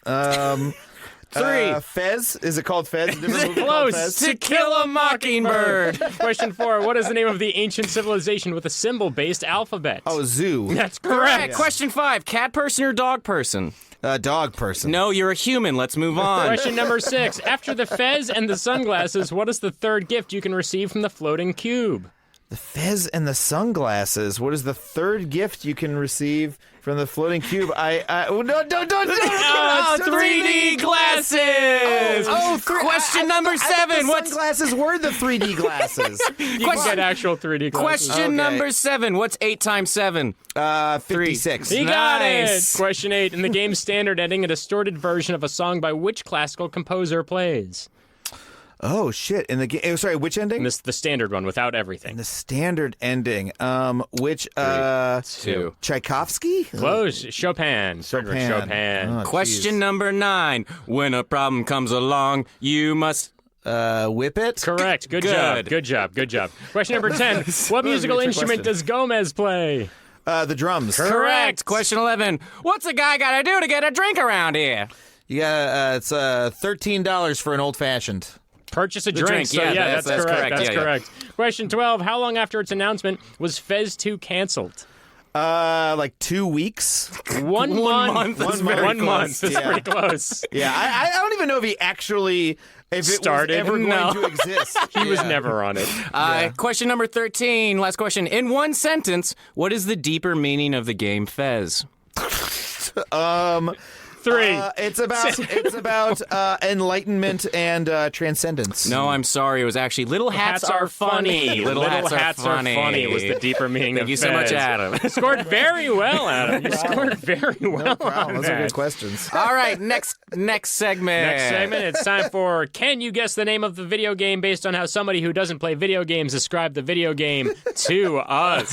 3. Fez? Is it called Fez? Close. To Kill a Mockingbird. Question 4. What is the name of the ancient civilization with a symbol-based alphabet? Oh, Zoo. That's correct. Yeah. Question 5. Cat person or dog person? Dog person. No, you're a human. Let's move on. Question number 6. After the Fez and the sunglasses, what is the third gift you can receive from the floating cube? The Fez and the sunglasses. What is the third gift you can receive from the floating cube? No, don't. 3D glasses. Question number 7. What sunglasses were the 3D glasses? You can get actual 3D glasses. Question number 7. What's 8 times 7? 56. He got it. Question 8. In the game's standard ending, a distorted version of a song by which classical composer plays? Oh shit! In the game, sorry, which ending? The standard one without everything. The standard ending. Which 2. Tchaikovsky? Close. Chopin. Frederick Chopin. Oh, Question number 9. When a problem comes along, you must... whip it. Correct. Good job. Question number 10. What That was a musical trick instrument question. does Gomez play? The drums. Correct. Question 11. What's a guy got to do to get a drink around here? Yeah, it's $13 for an old fashioned. Purchase a drink. drink, So, yeah, that's that's correct. correct. That's Yeah, yeah. correct. Question 12. How long after its announcement was Fez 2 canceled? Like 2 weeks. 1 month. That's 1 very month. That's Yeah. pretty close. Yeah, I don't even know if he actually Started? it was ever No. going to exist. He was never on it. Question number 13. Last question. In one sentence, what is the deeper meaning of the game Fez? 3. It's about enlightenment and transcendence. No, I'm sorry. It was actually Little Hats Are Funny. Little hats are funny was the deeper meaning Thank of you so much, Fez. Adam. Scored very well, Adam. You scored very well. No problem. on Those are that. good questions. All right, next segment. Next segment, it's time for Can You Guess the Name of the Video Game based on how somebody who doesn't play video games described the video game to us.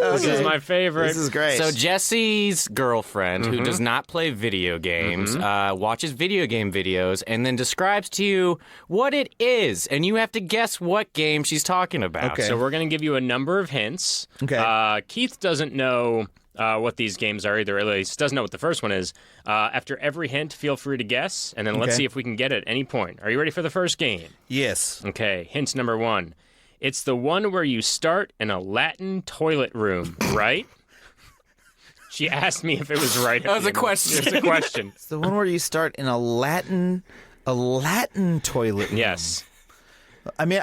This is my favorite. This is great. So Jesse's girlfriend, who does not play video games, watches video game videos and then describes to you what it is, and you have to guess what game she's talking about. Okay. So we're going to give you a number of hints. Okay. Keith doesn't know what these games are either, at least doesn't know what the first one is. After every hint, feel free to guess, and then let's Okay. see if we can get it at any point. Are you ready for the first game? Yes. Okay, hint number 1. It's the one where you start in a Latin toilet room, right? She asked me if it was right. That was a question. It's a question. It's the one where you start in a Latin toilet room. Yes. I mean,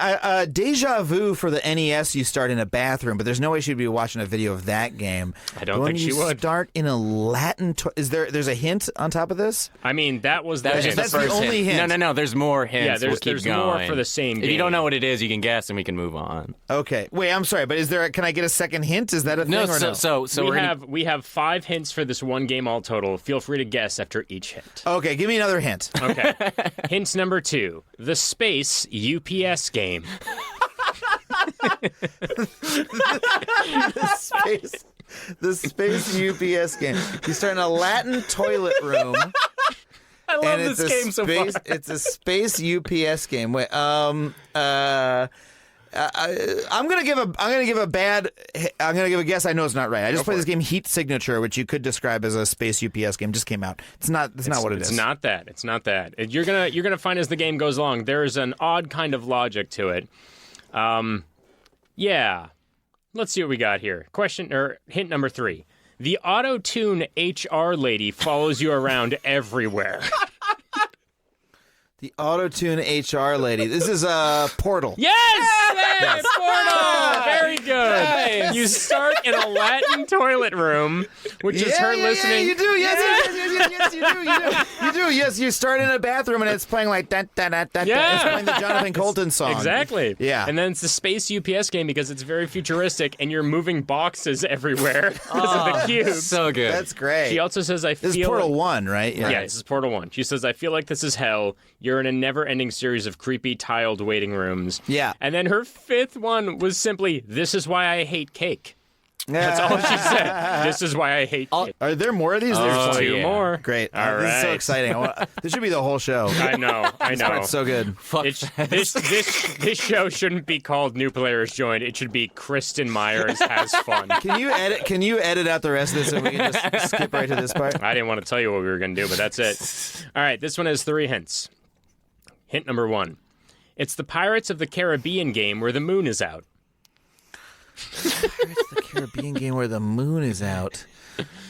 Deja Vu for the NES, you start in a bathroom, but there's no way she'd be watching a video of that game. I don't think she would. Start in a Latin. There's a hint on top of this? I mean, that was the That was hint. just That's the first only hint. No, there's more hints. Yeah, We'll keep there's more going. for the same If you game. don't know what it is, you can guess and we can move on. Okay. Wait, I'm sorry, but can I get a second hint? Is that a thing No, or no? so we have 5 hints for this one game all total. Feel free to guess after each hint. Okay, give me another hint. Okay. Hint number 2. The Space UPS game. The space UPS game. You start in a Latin toilet room. I love and this game so far. It's a space UPS game. Wait, I'm gonna give a guess. I know it's not right. I just played this game Heat Signature, which you could describe as a space UPS game. Just came out. It's not what it is. It's not that. It's not that. You're gonna find as the game goes along. There's an odd kind of logic to it. Yeah. Let's see what we got here. Hint number 3. The auto-tune HR lady follows you around everywhere. The auto-tune HR lady. This is Portal. Yes! Portal! Very good. Nice. You start in a Latin toilet room, which is her listening. Yeah, you do. Yes, you do. Yes, you start in a bathroom and it's playing like da da da da. Yeah. It's playing the Jonathan Colton song. Exactly. Yeah. And then it's the space UPS game because it's very futuristic and you're moving boxes everywhere because of the cubes. So good. That's great. She also says, I feel This is Portal like... 1, right? Yeah, this is Portal 1. She says, I feel like this is hell. You're in a never-ending series of creepy tiled waiting rooms. Yeah. And then her 5th one was simply, this is why I hate cake. That's all she said. This is why I hate cake. Are there more of these? There's There's 2 yeah. more. Great. All This is so right. exciting. This should be the whole show. I know. It's so good. Fuck This show shouldn't be called New Players Joined. It should be Kristen Myers Has Fun. Can you edit out the rest of this so we can just skip right to this part? I didn't want to tell you what we were going to do, but that's it. All right, this one has 3 hints. Hint number 1. It's the Pirates of the Caribbean game where the moon is out. Pirates of the Caribbean game where the moon is out.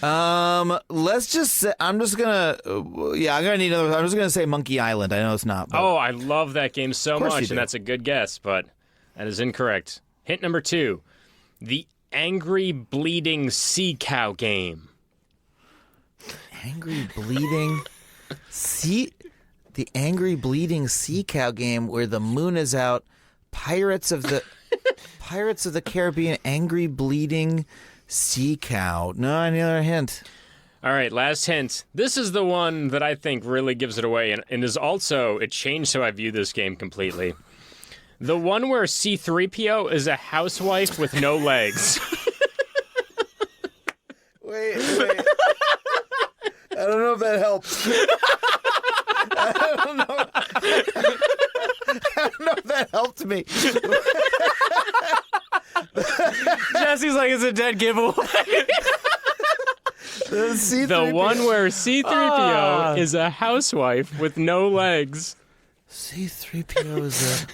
Let's just say I'm just gonna need another. I'm just gonna say Monkey Island. I know it's not. But Oh, I love that game so course much, you do. and that's a good guess, but that is incorrect. Hint number 2. The Angry Bleeding Sea Cow game. Angry bleeding the angry bleeding sea cow game where the moon is out. Pirates of the Caribbean angry bleeding sea cow. No, any other hint? All right, last hint. This is the one that I think really gives it away, and is also, it changed how I view this game completely. The one where C-3PO is a housewife with no legs. Wait. I don't know if that helps. I don't know if that helped me. Jesse's like, it's a dead giveaway. The one where C-3PO is a housewife with no legs. C-3PO is a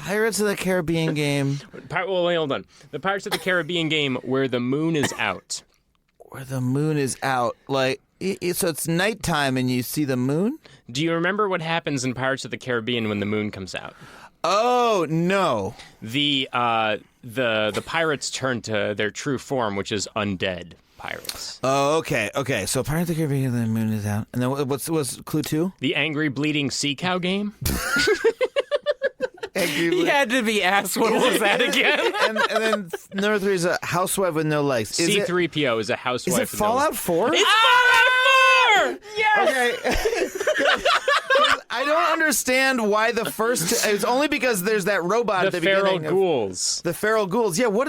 Pirates of the Caribbean game. Well, wait, hold on. The Pirates of the Caribbean game where the moon is out. Where the moon is out. Like, so it's nighttime and you see the moon? Do you remember what happens in Pirates of the Caribbean when the moon comes out? Oh, no. The pirates turn to their true form, which is undead pirates. Oh, okay. So Pirates of the Caribbean, the moon is out. And then what's clue 2? The angry bleeding sea cow game? He had to be asked what was that again? and then number 3 is a housewife with no legs. C-3PO is a housewife Is it with Fallout no 4? It's Fallout 4! Yes! Okay. I don't understand why the first. It's only because there's that robot at the beginning. Feral ghouls. The feral ghouls. Yeah. What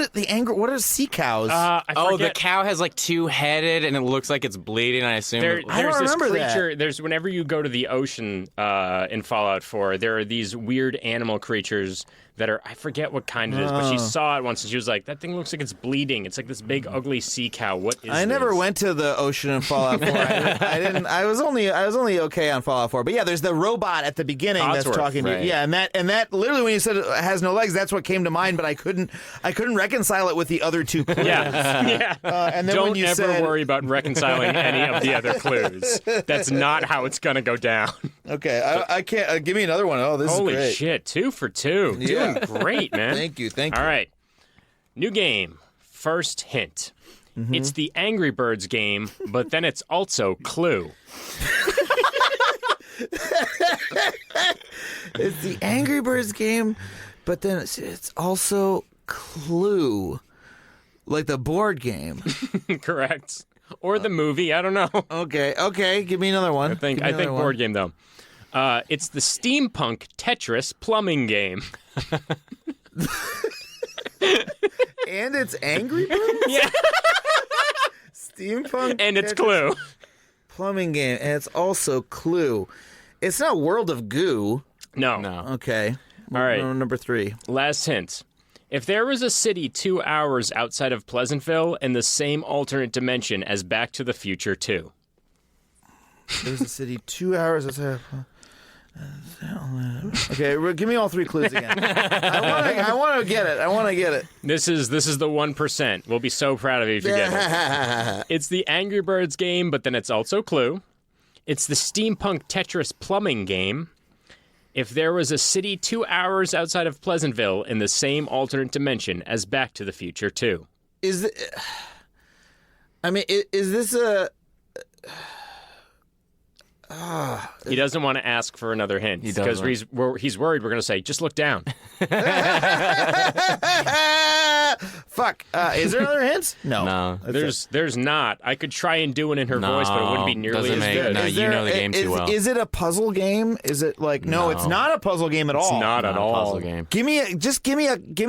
are sea cows? I the forget. cow has like 2-headed and it looks like it's bleeding. I assume. There's I don't this remember that. creature. There's whenever you go to the ocean in Fallout 4, there are these weird animal creatures that are, I forget what kind it is, but she saw it once and she was like, that thing looks like it's bleeding. It's like this big ugly sea cow. What is I never this? went to the ocean in Fallout 4. I didn't. I was only okay on Fallout 4. But yeah, there's the robot at the beginning that's Codsworth, talking to you. right. Yeah, and that literally when you said it has no legs, that's what came to mind. But I couldn't reconcile it with the other 2 clues. Yeah. And then Don't when you ever said, worry about reconciling any of the other clues. That's not how it's going to go down. okay, I can't. Give me another one. Oh, this Holy is great. shit, 2 for 2. Yeah. Doing great, man. Thank you. All right. New game. First hint. It's the Angry Birds game, but then it's also Clue. It's the Angry Birds game, but then it's also Clue, like the board game. Correct. Or the movie. I don't know. Okay. Give me another one. I think board game, though. It's the steampunk Tetris plumbing game. And it's Angry Birds? Yeah. Steampunk. And it's Tetris Clue. Plumbing game, and it's also Clue. It's not World of Goo. No. Okay. All right. Number 3. Last hint. If there was a city 2 hours outside of Pleasantville in the same alternate dimension as Back to the Future 2. There's a city 2 hours outside of... Okay, give me all 3 clues again. I want to get it. This is the 1%. We'll be so proud of you if you get it. It's the Angry Birds game, but then it's also Clue. It's the steampunk Tetris plumbing game. If there was a city 2 hours outside of Pleasantville in the same alternate dimension as Back to the Future 2. Is this a... He doesn't want to ask for another hint because he's worried we're going to say, just look down. Fuck. Is there another hint? No. There's not. I could try and do it in her voice, but it wouldn't be nearly as good. No, you know the game too well. Is it a puzzle game? Is it like no? It's not a puzzle game at all. It's not at all. A puzzle game. Give me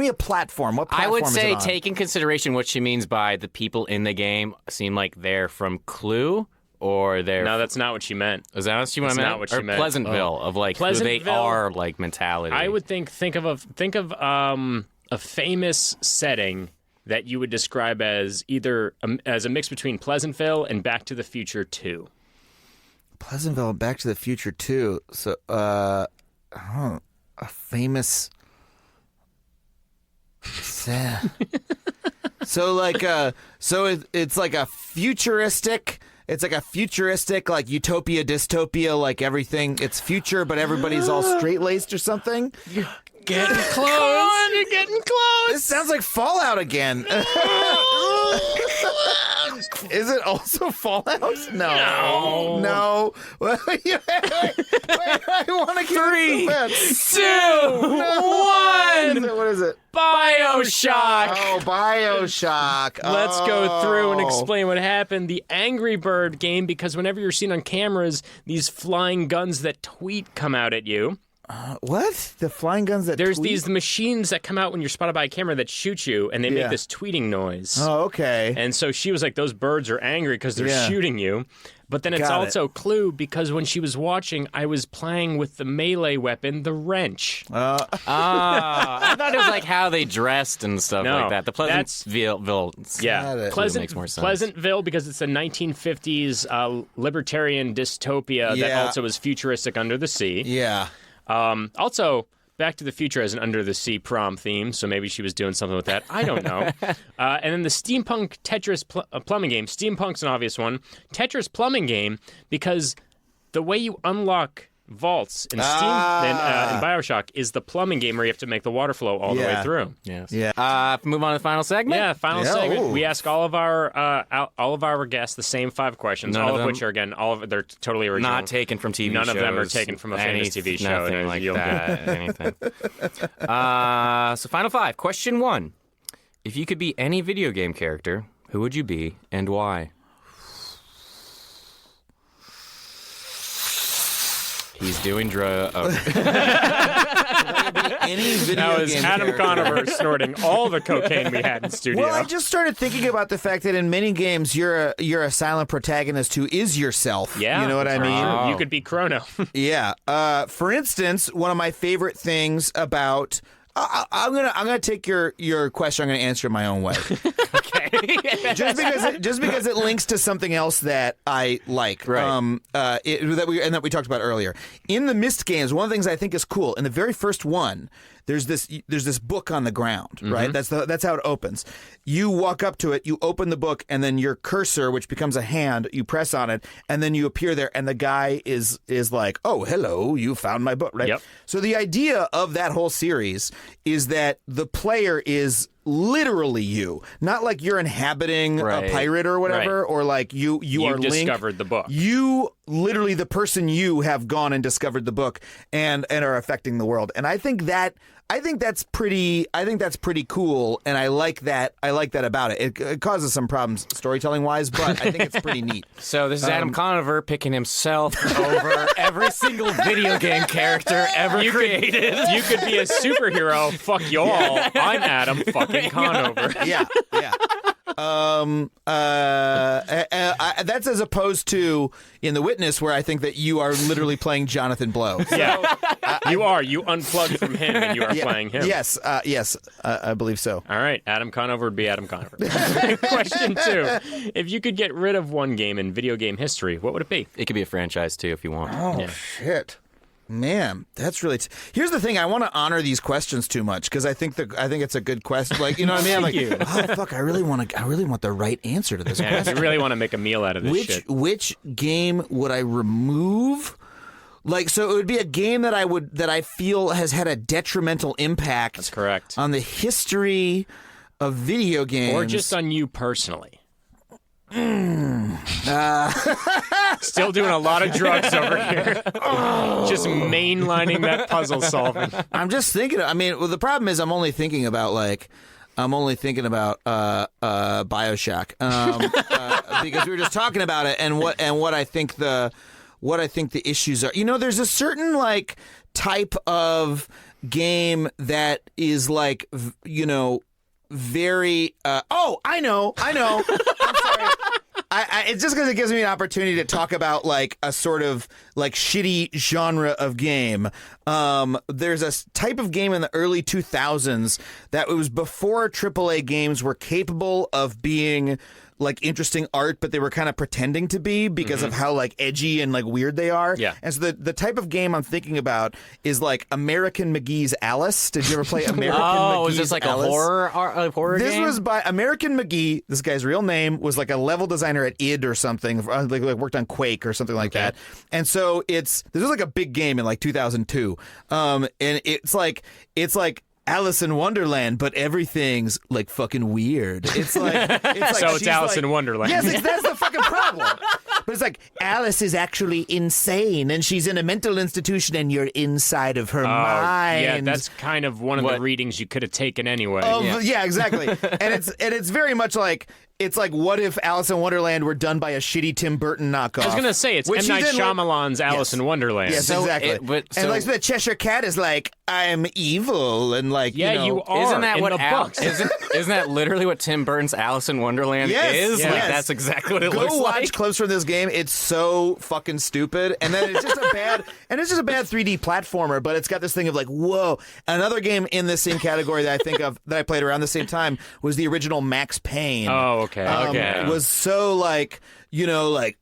a platform. What platform I would is say it on? take in consideration what she means by the people in the game seem like they're from Clue. Or they're... No, that's not what she meant. Is that what she meant? not what she or meant. Pleasantville, of like who they are, like mentality. I would think of a famous setting that you would describe as either as a mix between Pleasantville and Back to the Future 2. Pleasantville and Back to the Future 2. So, a famous... So like it's like a futuristic... It's like a futuristic, like utopia, dystopia, like everything. It's future, but everybody's all straight-laced or something. You're getting close. You're getting close. This sounds like Fallout again. Is it also Fallout? No. Wait, I want to give 3, 2, 1. What is it? BioShock. Oh, BioShock. Let's go through and explain what happened. The Angry Bird game, because whenever you're seen on cameras, these flying guns that tweet come out at you. What? The flying guns that There's tweet? these machines that come out when you're spotted by a camera that shoot you, and they make this tweeting noise. Oh, okay. And so she was like, those birds are angry because they're shooting you. But then it's also Clue, because when she was watching, I was playing with the melee weapon, the wrench. I thought it was like how they dressed and stuff like that. The Pleasantville. Makes more sense. Pleasantville, because it's a 1950s libertarian dystopia that also is futuristic under the sea. Yeah. Also, Back to the Future has an Under the Sea prom theme, so maybe she was doing something with that. I don't know. And then the Steampunk Tetris plumbing game. Steampunk's an obvious one. Tetris plumbing game, because the way you unlock vaults in BioShock is the plumbing game where you have to make the water flow all the way through. Yes. Yeah. Move on to the final segment. Yeah, final segment. We ask all of our guests the same 5 questions, all of which are they're totally original. Not taken from TV shows. None of them are taken from a famous TV show. Nothing like that. Anything. So final 5. Question 1: if you could be any video game character, who would you be and why? He's doing drugs. Any video that was game Adam character. Conover snorting all the cocaine we had in studio. Well, I just started thinking about the fact that in many games you're a silent protagonist who is yourself. Yeah, you know what I mean? Sure. You could be Chrono. Yeah. For instance, one of my favorite things about I'm gonna take your question. I'm gonna answer it my own way. Okay. just because it links to something else that I like. Right. That we talked about earlier. In the Myst games, one of the things I think is cool in the very first one, there's this book on the ground, right? That's how it opens. You walk up to it, you open the book, and then your cursor, which becomes a hand, you press on it, and then you appear there, and the guy is like, "Oh, hello, you found my book," right? Yep. So the idea of that whole series is that the player is literally you, not like you're inhabiting a pirate or whatever, or like you are Link. Discovered the book. You literally, the person you have gone and discovered the book and are affecting the world. And I think that's pretty cool, and I like that about it. It causes some problems storytelling wise, but I think it's pretty neat. So this is Adam Conover picking himself over every single video game character ever created. You could be a superhero. Fuck y'all. I'm Adam fucking Conover. Yeah. That's as opposed to in The Witness, where I think that you are literally playing Jonathan Blow. Yeah, you are. You unplugged from him and you are playing him. Yes, I believe so. All right, Adam Conover would be Adam Conover. Question 2: if you could get rid of one game in video game history, what would it be? It could be a franchise too, if you want. Oh shit. Man, that's really. Here's the thing: I want to honor these questions too much because I think it's a good question. Like, you know what I mean? I'm like, oh fuck, I really want the right answer to this question. You really want to make a meal out of this shit. Which game would I remove? Like, so it would be a game that I feel has had a detrimental impact. That's correct. On the history of video games, or just on you personally. Still doing a lot of drugs over here. Just mainlining that puzzle solving. I'm just thinking. I mean, well, the problem is I'm only thinking about BioShock because we were just talking about it and what I think the issues are. You know, there's a certain like type of game that is like, you know, very. I know. I'm sorry. It's just because it gives me an opportunity to talk about like a sort of like shitty genre of game. There's a type of game in the early 2000s that it was before AAA games were capable of being like interesting art, but they were kind of pretending to be because of how like edgy and like weird they are. Yeah. And so the type of game I'm thinking about is like American McGee's Alice. Did you ever play American McGee's is this like Alice? a horror This game? was by American McGee. This guy's real name was like a level designer at id or something. Like worked on Quake or something like that. And so this was like a big game in like 2002. And it's like Alice in Wonderland, but everything's like fucking weird. It's like So it's Alice in Wonderland. Yes, that's the fucking problem. But it's like Alice is actually insane, and she's in a mental institution, and you're inside of her mind. Yeah, that's kind of one of the readings you could have taken anyway. Yeah, exactly. And it's very much like. It's like, what if Alice in Wonderland were done by a shitty Tim Burton knockoff? I was going to say, it's M. Night Shyamalan's Alice in Wonderland. Yes, exactly. And like the Cheshire Cat is like, I'm evil, and like, you are. Isn't that in what the books? Isn't that literally what Tim Burton's Alice in Wonderland is? Yes. Like, that's exactly what it looks Go watch like. clips from this game. It's so fucking stupid, and then it's just a bad 3D platformer. But it's got this thing of like, whoa. Another game in this same category that I think of that I played around the same time was the original Max Payne. Oh, okay. Was so like, like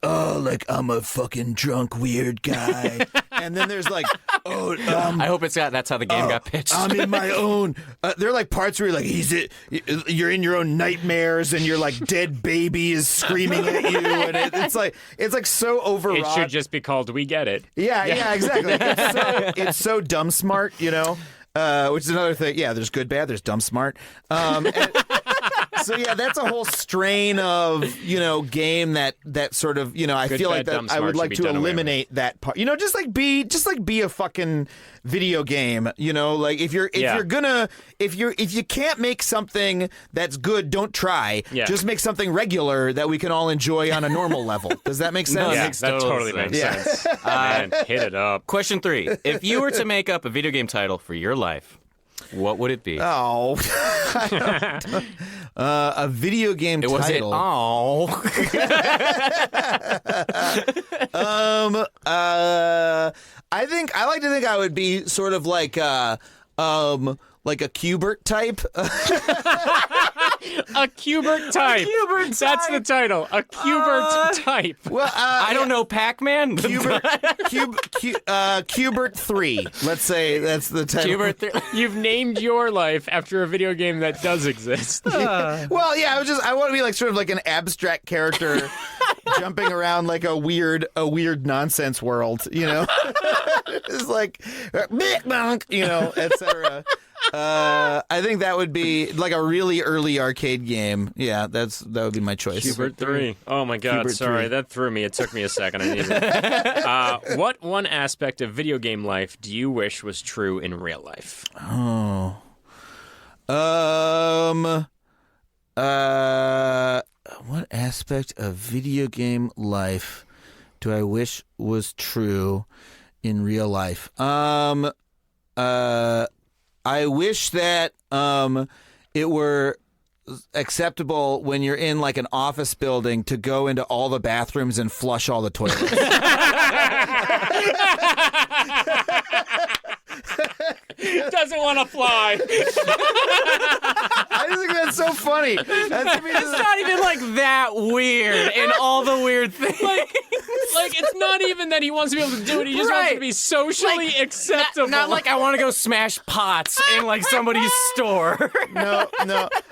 I'm a fucking drunk weird guy, and then there's like, I hope that's how the game got pitched. I'm in my own. There are like parts where you're like, you're in your own nightmares, and your like dead baby is screaming at you, and it's like so overwrought. It should just be called We Get It. Yeah, exactly. It's so dumb smart, which is another thing. Yeah, there's good, bad. There's dumb smart. So yeah, that's a whole strain of game that sort of I Good, feel bad, like that dumb, I smart would like should be to done away eliminate that part. Just like be a fucking video game. Like if you can't make something that's good, don't try. Yeah. Just make something regular that we can all enjoy on a normal level. Does that make sense? Yeah, makes that total totally makes sense. sense. Man, hit it up. Question 3. If you were to make up a video game title for your life, what would it be? Oh, a video game title. Was it? Oh. I like to think I would be sort of like a Qbert type. A Qbert type. That's the title. A Qbert type. Well, I don't know, Pac-Man. Qbert 3. Let's say that's the title. Qbert 3. You've named your life after a video game that does exist. Well, yeah, I want to be like sort of like an abstract character jumping around like a weird nonsense world, It's like, etc. I think that would be like a really early arcade game. Yeah, that would be my choice. Qbert 3. Oh my God, Qbert sorry. 3. That threw me. It took me a second. I needed it. What one aspect of video game life do you wish was true in real life? What aspect of video game life do I wish was true in real life? I wish that it were acceptable when you're in like an office building to go into all the bathrooms and flush all the toilets. Doesn't want to fly. I just think that's so funny. It's not even like that weird and all the weird things. Like it's not even that he wants to be able to do it. He just wants it to be socially acceptable. Not like I want to go smash pots in like somebody's store. No.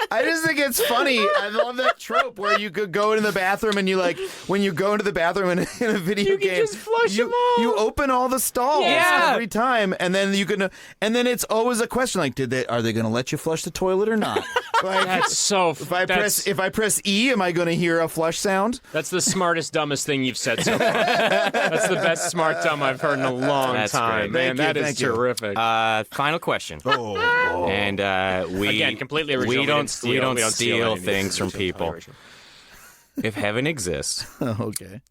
I just think it's funny. I love that trope where you could go into the bathroom and you like when you go into the bathroom in a video You can game, just flush them all. you open all the stalls Yeah. every time, and then and then it's always a question like, are they going to let you flush the toilet or not? Like, That's so. if I press E, am I going to hear a flush sound? That's the smartest, dumbest thing you've said so far. That's the best smart dumb I've heard in a long That's time. great. Man, that is Thank you. terrific. Final question. And we Again, completely original. We don't steal steal anything. things from people. Original. If heaven exists, Okay.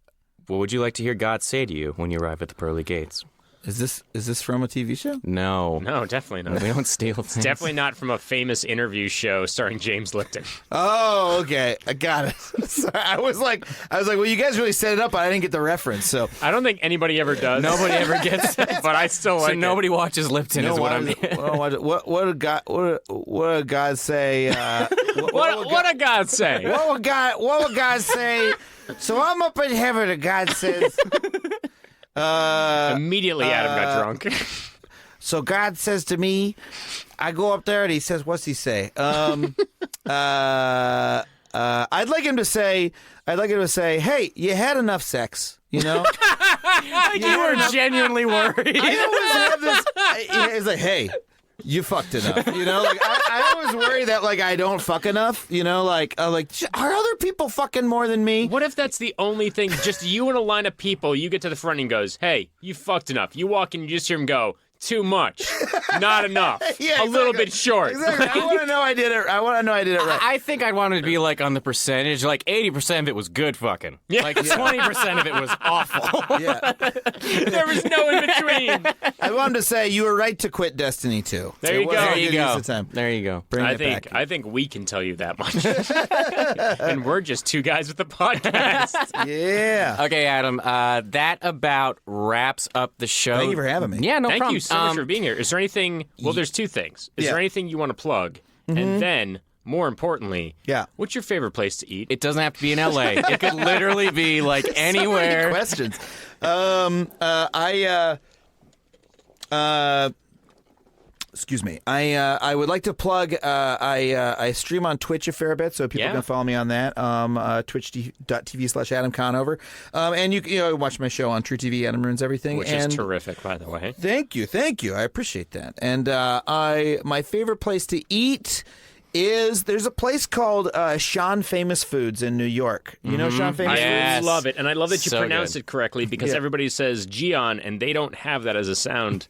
what would you like to hear God say to you when you arrive at the pearly gates? Is this from a TV show? No. No, definitely not. We don't steal things. Definitely not from a famous interview show starring James Lipton. Oh, okay. I got it. Sorry, I was like, well, you guys really set it up, but I didn't get the reference. So I don't think anybody ever does. Nobody ever gets it. But I still like So nobody watches Lipton is what I'm what did God say? What did God say? What would God say? So I'm up in heaven, and God says. Immediately Adam got drunk. So God says to me, I go up there and he says, what's he say? I'd like him to say, hey, you had enough sex, you were genuinely worried. I always have this. He's like, hey, you fucked enough. You know, like I always worry that like I don't fuck enough. You know, like are other people fucking more than me? What if that's the only thing? Just you in a line of people, you get to the front and he goes, "Hey, you fucked enough." You walk in, you just hear him go, "Too much, not enough, Yeah, a little bit short." Exactly. I want to know I did it. I want to know I did it right. I think I'd want it to be like on the percentage, like 80% of it was good fucking. Yeah. Like 20% of it was awful. Yeah. There was no in between. I wanted to say you were right to quit Destiny 2. There you go. There you go. The time. There you go. Bring it back. I think we can tell you that much, and we're just two guys with the podcast. Yeah. Okay, Adam, that about wraps up the show. Thank you for having me. Yeah, no Thank problem. you so much for being here. Is there anything? Well, there's two things. Is Yeah. there anything you want to plug? And then, more importantly, Yeah. what's your favorite place to eat? It doesn't have to be in LA. It could literally be like So many anywhere. questions. Excuse me. I would like to plug. I stream on Twitch a fair bit, so people Yeah. can follow me on that. Twitch.tv/Adam Conover. And you can watch my show on True TV. Adam Ruins Everything, Which and is terrific, by the way. Thank you. I appreciate that. And my favorite place to eat is there's a place called Sean Famous Foods in New York. You know Sean Famous I Foods? love it, and I love that you So pronounce good. it correctly because Yeah. everybody says Gion, and they don't have that as a sound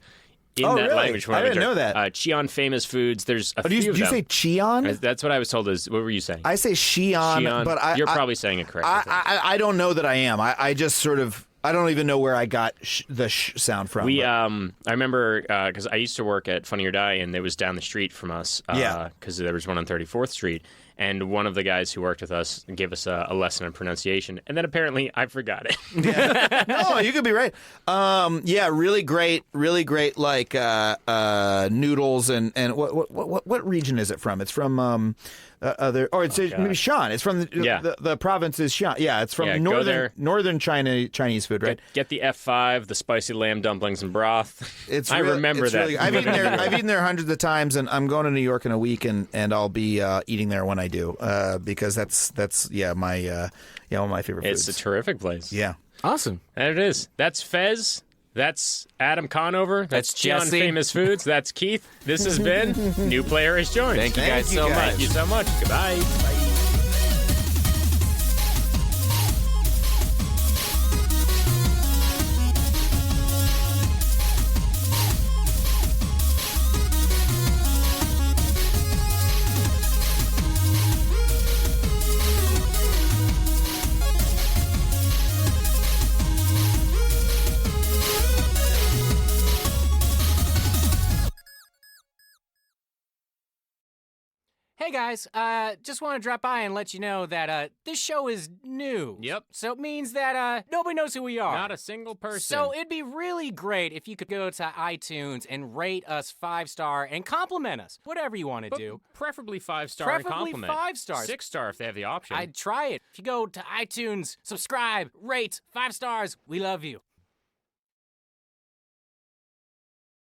in Oh, that really? language. I didn't know that. Chion Famous Foods. There's a Oh, do few you, of do you them. say Cheon? That's what I was told. What were you saying? I say Sheon, Chion, but you're probably saying it correctly. I don't know that I am. I just sort of I don't even know where I got the sound from. We but- I remember because I used to work at Funny or Die, and it was down the street from us. Yeah. Because there was one on 34th Street, and one of the guys who worked with us gave us a lesson on pronunciation, and then apparently I forgot it. No, you could be right. Yeah, really great, like noodles and what region is it from? It's from maybe Shan. It's from the province is Shan. Yeah, it's from Yeah, go there. northern Chinese food, right? Get the F5, the spicy lamb dumplings and broth. I remember that. I've eaten there hundreds of times, and I'm going to New York in a week, and I'll be eating there when I do, because that's my one of my favorite foods. It's a terrific place. Yeah. Awesome. There it is. That's Fez. That's Adam Conover. That's Chion Jesse. Famous Foods. That's Keith. This has been New Player Has Joined. Thank you guys Thank you so guys. much. Thank you so much. Goodbye. Hey guys, just want to drop by and let you know that this show is new. Yep. So it means that nobody knows who we are. Not a single person. So it'd be really great if you could go to iTunes and rate us 5-star and compliment us. Whatever you want to But do. preferably 5-star and Preferably compliment. 5 stars. 6-star if they have the option. I'd try it. If you go to iTunes, subscribe, rate 5 stars, we love you.